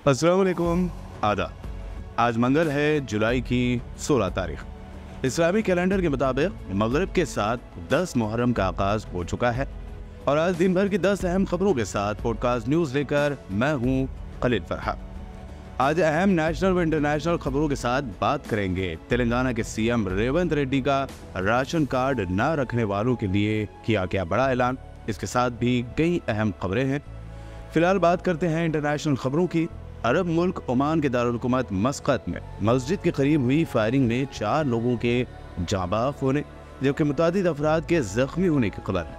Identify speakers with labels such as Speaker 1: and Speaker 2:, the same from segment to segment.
Speaker 1: अस्सलाम वालेकुम। आदा आज मंगल है, जुलाई की 16 तारीख। इस्लामी कैलेंडर के मुताबिक मगरिब के साथ 10 मुहर्रम का आगाज हो चुका है और आज दिन भर की 10 अहम खबरों के साथ पॉडकास्ट न्यूज़ लेकर मैं हूँ खलील फरहाद। आज अहम नेशनल व इंटरनेशनल खबरों के साथ बात करेंगे तेलंगाना के सीएम रेवंत रेड्डी का राशन कार्ड न रखने वालों के लिए किया गया बड़ा ऐलान। इसके साथ भी कई अहम खबरें हैं। फिलहाल बात करते हैं इंटरनेशनल खबरों की। अरब मुल्क ओमान के दारुल हुकूमत मस्कत में मस्जिद के करीब हुई फायरिंग में 4 लोगों के जाबाफ होने जबकि मुतादिद अफराद के जख्मी होने की खबर है।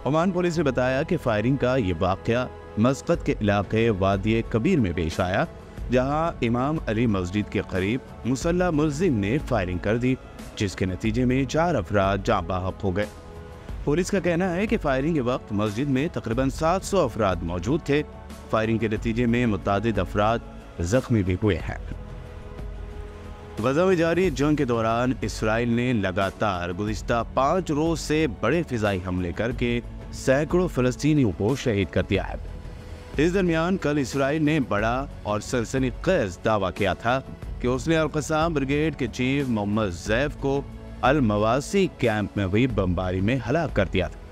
Speaker 1: ओमान पुलिस ने बताया कि फायरिंग का ये वाक़या मस्कत के इलाके वादी कबीर में पेश आया, जहां इमाम अली मस्जिद के करीब मुसल्ला मुल्जिम ने फायरिंग कर दी, जिसके नतीजे में 4 अफराद जाबाफ हो गए। पुलिस का कहना है कि फायरिंग के वक्त मस्जिद में तकरीबन 700 अफराद मौजूद थे। फायरिंग के नतीजे में मुतादिद अफराद जख्मी भी हुए हैं। गज़ा में जारी जंग के दौरान इसराइल ने लगातार गुज़िश्ता 5 रोज से बड़े फिजाई हमले करके सैकड़ों फ़लस्तीनियों को शहीद कर दिया है। इस दरमियान कल इसराइल ने बड़ा और सनसनीखेज़ दावा किया था कि उसने अल-क़स्साम ब्रिगेड के चीफ मोहम्मद ज़ैफ को अल-मवासी कैंप में हुई बमबारी में हलाक कर दिया था।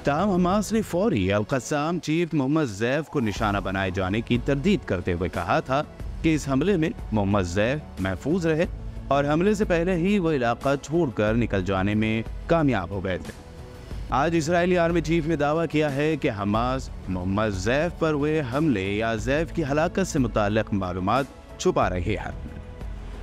Speaker 1: ताहम हमास ने फौरी अल-क़स्साम चीफ मोहम्मद ज़ैफ को निशाना बनाए जाने की तरदीद करते हुए कहा था कि इस हमले में मोहम्मद ज़ैफ महफूज रहे और हमले से पहले ही वो इलाका छोड़कर निकल जाने में कामयाब हो गए थे। आज इजरायली आर्मी चीफ ने दावा किया है कि हमास मोहम्मद ज़ैफ पर हुए हमले या ज़ैफ की हलाकत से मुताल्लिक़ मालूमात छुपा रही है।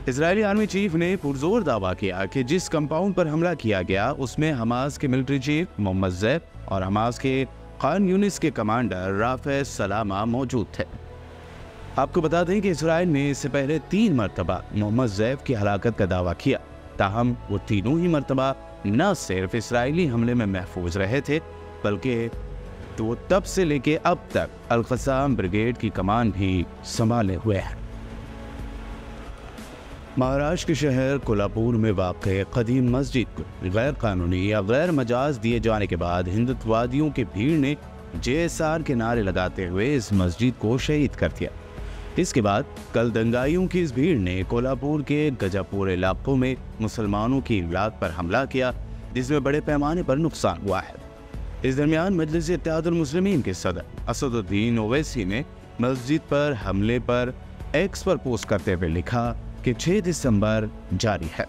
Speaker 1: इजरायली आर्मी चीफ ने पुरजोर दावा किया कि जिस कंपाउंड पर हमला किया गया उसमें हमास के मिलिट्री चीफ मोहम्मद ज़ैफ और हमास के खान यूनिस के कमांडर राफ़े सलामा मौजूद थे। आपको बता दें कि इसराइल ने इससे पहले 3 मरतबा मोहम्मद ज़ैफ की हलाकत का दावा किया, ताहम वो तीनों ही मरतबा न सिर्फ इसराइली हमले में महफूज रहे थे बल्कि वो तब से लेके अब तक अल-क़स्साम ब्रिगेड की कमान भी संभाले हुए हैं। महाराष्ट्र के शहर कोल्हापुर में वाक़ कदीम मस्जिद को गैर कानूनी या गैर मजाज दिए जाने के बाद हिंदुत्ववादियों की भीड़ ने JSR के नारे लगाते हुए इस मस्जिद को शहीद कर दिया। इसके बाद कल दंगाइयों की इस भीड़ ने कोल्हापुर के गजापुर इलाकों में मुसलमानों की इमदाद पर हमला किया, जिसमें बड़े पैमाने पर नुकसान हुआ है। इस दरमियान मजलिस इत्तेहादुल मुस्लिमीन के सदर असदुद्दीन ओवैसी ने मस्जिद पर हमले पर एक्स पर पोस्ट करते हुए लिखा कि 6 दिसंबर जारी है,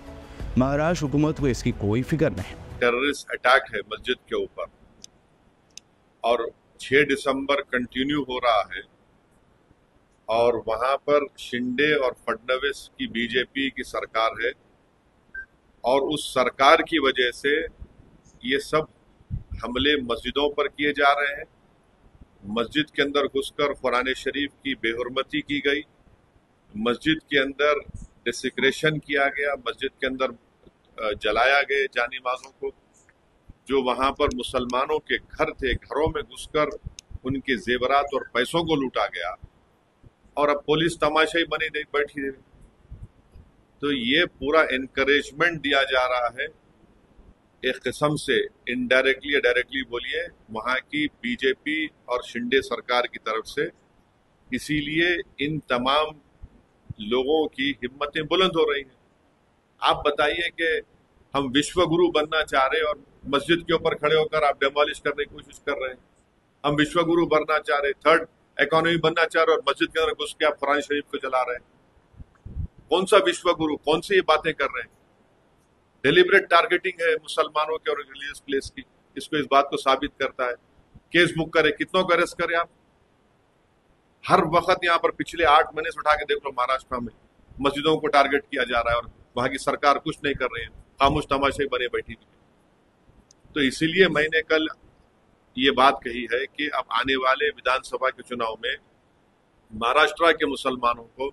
Speaker 1: महाराष्ट्र हुकूमत को इसकी कोई फिक्र नहीं।
Speaker 2: टेररिस्ट अटैक है मस्जिद के ऊपर और 6 दिसंबर कंटिन्यू हो रहा है और वहां पर शिंदे और फडणवीस की बीजेपी की सरकार है और उस सरकार की वजह से ये सब हमले मस्जिदों पर किए जा रहे हैं। मस्जिद के अंदर घुसकर कुरान शरीफ की बेहुरमती की गई, मस्जिद के अंदर डिसिक्रेशन किया गया, मस्जिद के अंदर जलाया गए जानिमाज़ों को। जो वहां पर मुसलमानों के घर थे, घरों में घुसकर उनके जेवरात और पैसों को लूटा गया और अब पुलिस तमाशाई बनी नहीं बैठी है। तो ये पूरा एनकरेजमेंट दिया जा रहा है एक किस्म से, इनडायरेक्टली या डायरेक्टली बोलिए, वहां की बीजेपी और शिंदे सरकार की तरफ से। इसीलिए इन तमाम लोगों की हिम्मतें बुलंद हो रही हैं। आप बताइए कि हम विश्व गुरु बनना चाह रहे हैं और मस्जिद के ऊपर खड़े होकर आप डेमोलिश करने की कोशिश कर रहे हैं। हम विश्व गुरु बनना चाह रहे, थर्ड इकोनॉमी बनना चाह रहे और मस्जिद के अंदर घुस के आप कुरान शरीफ को जला रहे हैं। कौन सा विश्व गुरु, कौन सी ये बातें कर रहे हैं? डेलिब्रेट टारगेटिंग है मुसलमानों के और रिलीजियस प्लेस की। इसको इस बात को साबित करता है। केस बुक करे, कितनों को अरेस्ट करे आप? हर वक्त यहाँ पर पिछले 8 महीने से उठा के देख लो, महाराष्ट्र में मस्जिदों को टारगेट किया जा रहा है और वहां की सरकार कुछ नहीं कर रही है, खामोश तमाशे बने बैठी हुई। तो इसीलिए मैंने कल ये बात कही है कि अब आने वाले विधानसभा के चुनाव में महाराष्ट्र के मुसलमानों को,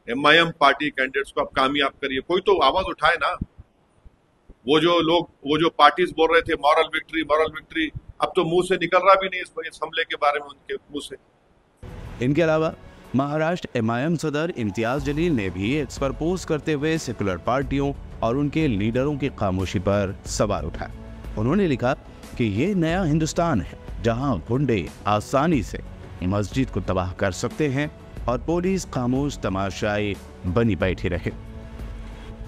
Speaker 2: MIM पार्टी कैंडिडेट्स को अब कामयाब करिए। कोई तो आवाज उठाए ना। वो जो पार्टीज बोल रहे थे मॉरल विक्ट्री, अब तो मुंह से निकल रहा भी नहीं इस हमले के बारे में उनके मुंह से।
Speaker 1: इनके अलावा महाराष्ट्र MIM सदर इम्तियाज जलील ने भी एक्स पर पोस्ट करते हुए सेकुलर पार्टियों और उनके लीडरों की खामोशी पर सवाल उठाया। उन्होंने लिखा कि ये नया हिंदुस्तान है जहां गुंडे आसानी से मस्जिद को तबाह कर सकते हैं और पुलिस खामोश तमाशाई बनी बैठी रहे।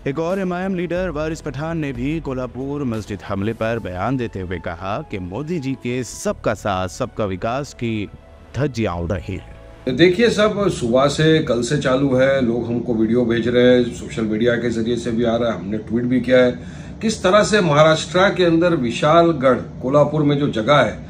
Speaker 1: एक और एमआईएम लीडर वारिस पठान ने भी कोल्हापुर मस्जिद हमले पर बयान देते हुए कहा कि मोदी जी के सबका साथ सबका विकास की धज्जियां उड़ रही है।
Speaker 3: देखिए, सब सुबह से कल से चालू है, लोग हमको वीडियो भेज रहे हैं, सोशल मीडिया के जरिए से भी आ रहा है, हमने ट्वीट भी किया है, किस तरह से महाराष्ट्र के अंदर विशालगढ़ कोल्हापुर में जो जगह है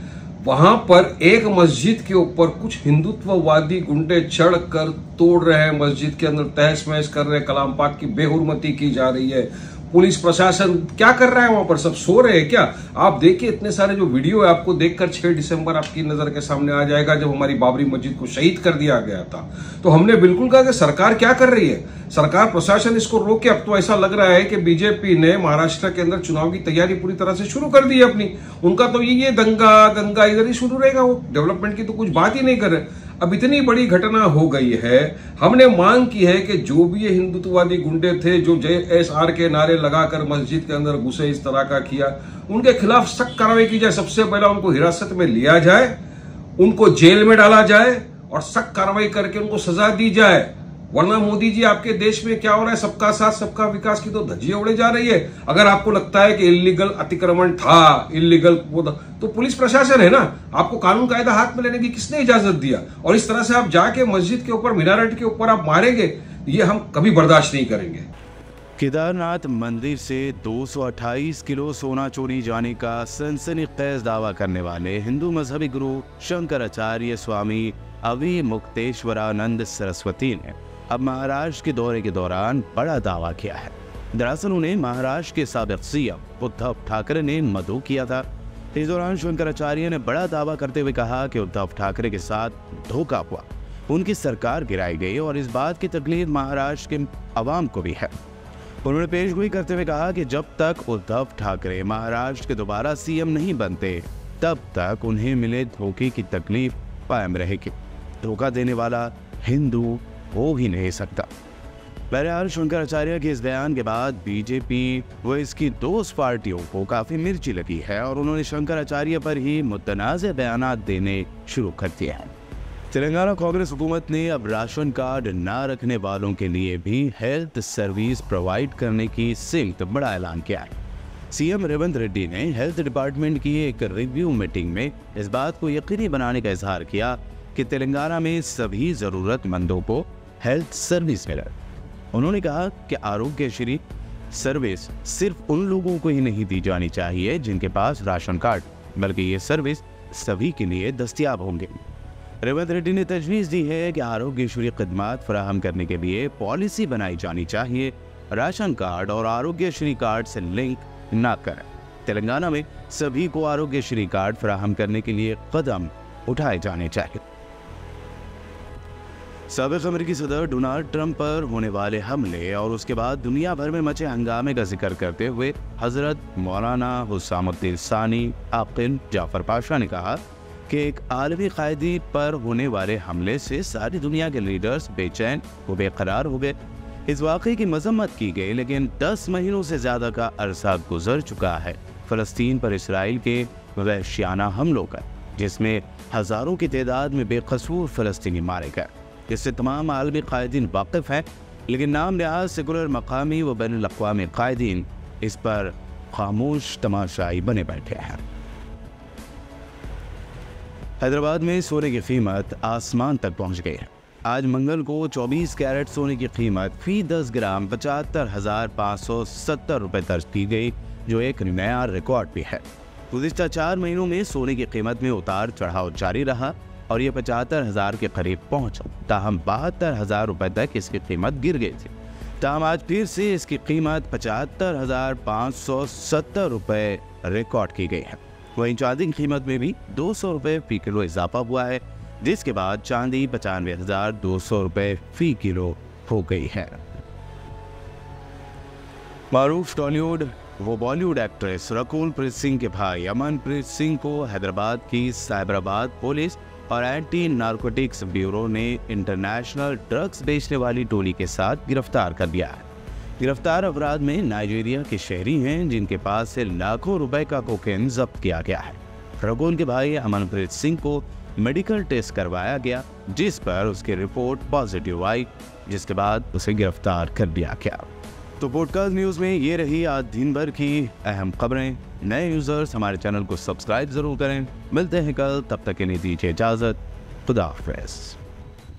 Speaker 3: वहां पर एक मस्जिद के ऊपर कुछ हिंदुत्ववादी गुंडे चढ़कर तोड़ रहे हैं, मस्जिद के अंदर तहस महस कर रहे हैं, कलाम पाक की बेहुरमती की जा रही है। पुलिस प्रशासन क्या कर रहा है वहां पर? सब सो रहे हैं क्या? आप देखिए, इतने सारे जो वीडियो है आपको देखकर 6 दिसंबर आपकी नजर के सामने आ जाएगा, जब हमारी बाबरी मस्जिद को शहीद कर दिया गया था। तो हमने बिल्कुल कहा कि सरकार क्या कर रही है, सरकार प्रशासन इसको रोके। अब तो ऐसा लग रहा है कि बीजेपी ने महाराष्ट्र के अंदर चुनाव की तैयारी पूरी तरह से शुरू कर दी है अपनी। उनका तो ये दंगा गंगा इधर ही शुरू रहेगा, वो डेवलपमेंट की तो कुछ बात ही नहीं कर रहे। अब इतनी बड़ी घटना हो गई है, हमने मांग की है कि जो भी ये हिंदुत्ववादी गुंडे थे जो JSR के नारे लगाकर मस्जिद के अंदर घुसे, इस तरह का किया, उनके खिलाफ सख्त कार्रवाई की जाए। सबसे पहले उनको हिरासत में लिया जाए, उनको जेल में डाला जाए और सख्त कार्रवाई करके उनको सजा दी जाए। वरना मोदी जी, आपके देश में क्या हो रहा है, सबका साथ सबका विकास की तो धज्जियां उड़े जा रही है। अगर आपको लगता है कि इलीगल अतिक्रमण था, इलीगल तो पुलिस प्रशासन है ना, आपको कानून कायदा हाथ में लेने की किसने इजाजत दिया? और इस तरह से आप जाके मस्जिद के ऊपर, मीनारेट के ऊपर आप मारेंगे, ये हम कभी बर्दाश्त नहीं करेंगे।
Speaker 1: केदारनाथ मंदिर से 228 किलो सोना चोरी जाने का सनसनीखेज दावा करने वाले हिंदू मजहबी गुरु शंकराचार्य स्वामी अवि मुक्तेश्वरानंद सरस्वती ने अब महाराष्ट्र के दौरे के दौरान बड़ा दावा किया है। दरअसल उन्हें महाराष्ट्र के साबिक सीएम उद्धव ठाकरे ने मदऊ किया था। इस दौरान शंकराचार्य ने बड़ा दावा करते हुए कहा कि उद्धव ठाकरे के साथ धोखा हुआ, उनकी सरकार गिराई गई और इस बात की तकलीफ महाराष्ट्र के अवाम को भी है। उन्होंने पेशगोई करते हुए कहा कि जब तक उद्धव ठाकरे महाराष्ट्र के दोबारा सीएम नहीं बनते, तब तक उन्हें मिले धोखे की तकलीफ कायम रहेगी। धोखा देने वाला हिंदू हो ही नहीं सकता। बहरहाल शंकराचार्य के इस बयान के बाद बीजेपी व इसकी दोस्त पार्टियों को काफी मिर्ची लगी है और उन्होंने शंकराचार्य पर ही मुतनाज़ बयानात देने शुरू कर दिए हैं। तेलंगाना कांग्रेस हुकूमत ने अब राशन कार्ड ना रखने वालों के लिए भी हेल्थ सर्विस प्रोवाइड करने की संयुक्त बड़ा ऐलान किया है। सीएम रेवंत रेड्डी ने हेल्थ डिपार्टमेंट की एक रिव्यू मीटिंग में इस बात को यकीनी बनाने का इजहार किया कि तेलंगाना में सभी जरूरतमंदों को हेल्थ सर्विस मिले। उन्होंने कहा कि आरोग्यश्री सर्विस सिर्फ उन लोगों को ही नहीं दी जानी चाहिए जिनके पास राशन कार्ड, बल्कि ये सर्विस सभी के लिए दस्तयाब होंगे। रेवंत रेड्डी ने तजवीज़ दी है कि आरोग्यश्री खदमात फराहम करने के लिए पॉलिसी बनाई जानी चाहिए, राशन कार्ड और आरोग्यश्री कार्ड से लिंक ना करें। तेलंगाना में सभी को आरोग्यश्री कार्ड फराहम करने के लिए कदम उठाए जाने चाहिए। साबिक अमेरिकी सदर डोनाल्ड ट्रंप पर होने वाले हमले और उसके बाद दुनिया भर में मचे हंगामे का जिक्र करते हुए हजरत मौलाना हुसामुद्दीन सानी आकिल जाफर पाशा ने कहा कि एक आलमी कायदी पर होने वाले हमले से सारी दुनिया के लीडर्स बेचैन व बेकरार हो गए। इस वाक़े की मजम्मत की गई, लेकिन 10 महीनों से ज़्यादा का अरसा गुजर चुका है फ़लस्तीन पर इसराइल के वहशियाना हमलों का, जिसमें हज़ारों की तादाद में बेकसूर फ़लस्तीनी मारे गए। इससे तमाम आलमी कायदीन वाकिफ़ हैं, लेकिन नाम लिहाज सेकुलर मकामी व बैनुल अक़वामी कायदीन इस पर खामोश तमाशाई बने बैठे हैं। हैदराबाद में सोने की कीमत आसमान तक पहुंच गई है। आज मंगल को 24 कैरेट सोने की कीमत फी 10 ग्राम 75,570 रुपये दर्ज की गई, जो एक नया रिकॉर्ड भी है। गुज़िश्ता 4 महीनों में सोने की कीमत में उतार चढ़ाव जारी रहा और ये 75,000 के करीब पहुंचा। ताहम 72,000 रुपये तक इसकी कीमत गिर गई थी। ताहम आज फिर से इसकी कीमत 75,570 रुपये रिकॉर्ड की गई है। वहीं चांदी की कीमत में भी 200 रुपये फी किलो इजाफा हुआ है, जिसके बाद चांदी 95,200 रुपये फी किलो हो गई है। मारूफ टॉलीवुड वो बॉलीवुड एक्ट्रेस रकुल प्रीत सिंह के भाई अमनप्रीत सिंह को हैदराबाद की साइबराबाद पुलिस और एंटी नारकोटिक्स ब्यूरो ने इंटरनेशनल ड्रग्स बेचने वाली टोली के साथ गिरफ्तार कर लिया है। गिरफ्तार अफराद में नाइजीरिया के शहरी हैं, जिनके पास से लाखों रुपए का कोकेन जब्त किया गया है। रकुल के भाई अमनप्रीत सिंह को मेडिकल टेस्ट करवाया गया, जिस पर उसकी रिपोर्ट पॉजिटिव आई, जिसके बाद उसे गिरफ्तार कर लिया गया। तो पॉडकास्ट न्यूज़ में ये रही आज दिन भर की अहम खबरें। नए यूजर्स हमारे चैनल को सब्सक्राइब जरूर करें। मिलते हैं कल, तब तक के लिए दीजिए इजाजत। खुदा हाफिज़।